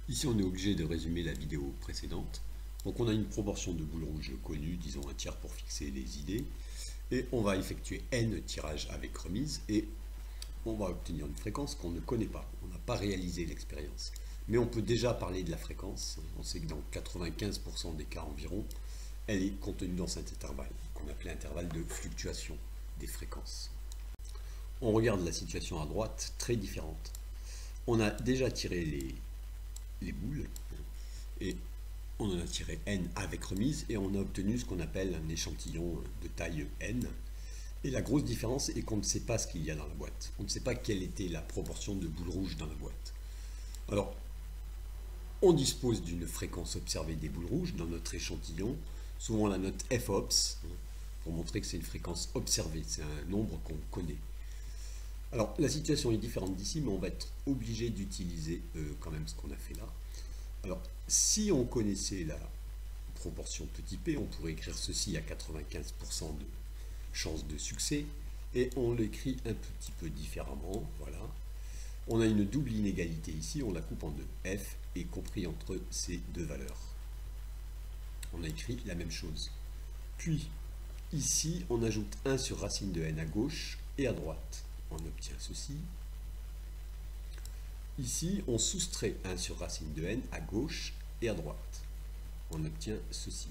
Ici, on est obligé de résumer la vidéo précédente. Donc, on a une proportion de boules rouges connue, disons un tiers pour fixer les idées. Et on va effectuer n tirages avec remise et on va obtenir une fréquence qu'on ne connaît pas. On n'a pas réalisé l'expérience. Mais on peut déjà parler de la fréquence. On sait que dans 95% des cas environ, elle est contenue dans cet intervalle, qu'on appelait intervalle de fluctuation des fréquences. On regarde la situation à droite, très différente. On a déjà tiré les boules et on en a tiré n avec remise et on a obtenu ce qu'on appelle un échantillon de taille n. Et la grosse différence est qu'on ne sait pas ce qu'il y a dans la boîte. On ne sait pas quelle était la proportion de boules rouges dans la boîte. Alors, on dispose d'une fréquence observée des boules rouges dans notre échantillon, souvent la note FOPS, pour montrer que c'est une fréquence observée, c'est un nombre qu'on connaît. Alors, la situation est différente d'ici, mais on va être obligé d'utiliser quand même ce qu'on a fait là. Alors, si on connaissait la proportion petit p, on pourrait écrire ceci à 95% de chance de succès, et on l'écrit un petit peu différemment, voilà. On a une double inégalité ici, on la coupe en deux, f est compris entre ces deux valeurs. On a écrit la même chose. Puis, ici, on ajoute 1 sur racine de n à gauche et à droite. On obtient ceci. Ici, on soustrait 1 sur racine de n à gauche et à droite. On obtient ceci.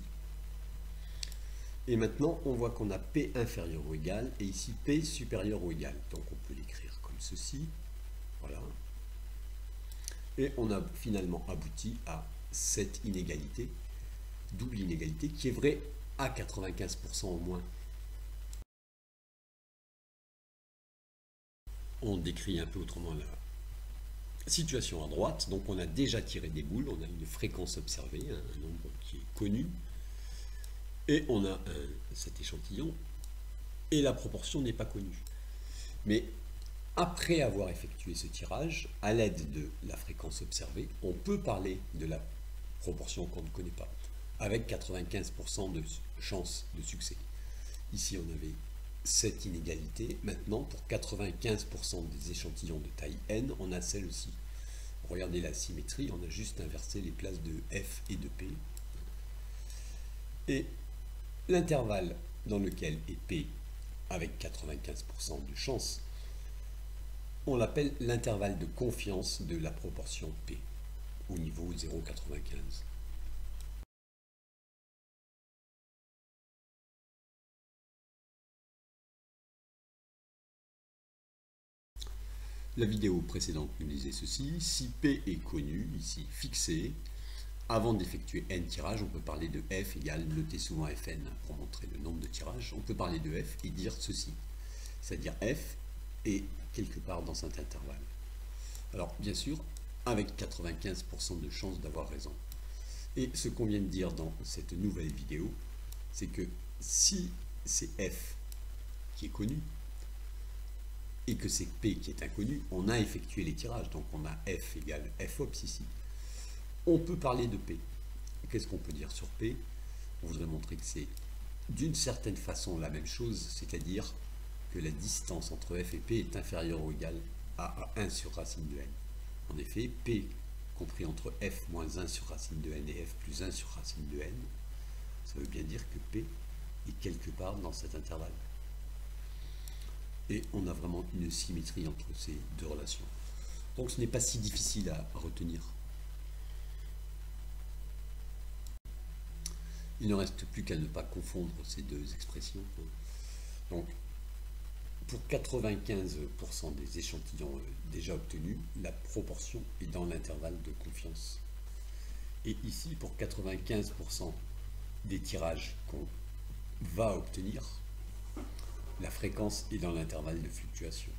Et maintenant, on voit qu'on a P inférieur ou égal, et ici P supérieur ou égal. Donc on peut l'écrire comme ceci. Voilà. Et on a finalement abouti à cette inégalité, double inégalité, qui est vraie à 95% au moins. On décrit un peu autrement la situation à droite. Donc on a déjà tiré des boules, on a une fréquence observée, un nombre qui est connu. Et on a cet échantillon, et la proportion n'est pas connue. Mais après avoir effectué ce tirage, à l'aide de la fréquence observée, on peut parler de la proportion qu'on ne connaît pas, avec 95% de chance de succès. Ici, on avait cette inégalité. Maintenant, pour 95% des échantillons de taille n, on a celle-ci. Regardez la symétrie, on a juste inversé les places de f et de p. Et l'intervalle dans lequel est P avec 95% de chance, on l'appelle l'intervalle de confiance de la proportion P au niveau 0,95. La vidéo précédente nous disait ceci: si P est connu, ici fixé, avant d'effectuer n tirages, on peut parler de f égale, notez souvent fn pour montrer le nombre de tirages, on peut parler de f et dire ceci, c'est-à-dire f est quelque part dans cet intervalle. Alors bien sûr, avec 95% de chance d'avoir raison. Et ce qu'on vient de dire dans cette nouvelle vidéo, c'est que si c'est f qui est connu, et que c'est p qui est inconnu, on a effectué les tirages, donc on a f égale fops ici. On peut parler de P. Qu'est-ce qu'on peut dire sur P? On voudrait montrer que c'est d'une certaine façon la même chose, c'est-à-dire que la distance entre F et P est inférieure ou égale à 1 sur racine de n. En effet, P compris entre F moins 1 sur racine de n et F plus 1 sur racine de n, ça veut bien dire que P est quelque part dans cet intervalle. Et on a vraiment une symétrie entre ces deux relations. Donc ce n'est pas si difficile à retenir. Il ne reste plus qu'à ne pas confondre ces deux expressions. Donc, pour 95% des échantillons déjà obtenus, la proportion est dans l'intervalle de confiance. Et ici, pour 95% des tirages qu'on va obtenir, la fréquence est dans l'intervalle de fluctuation.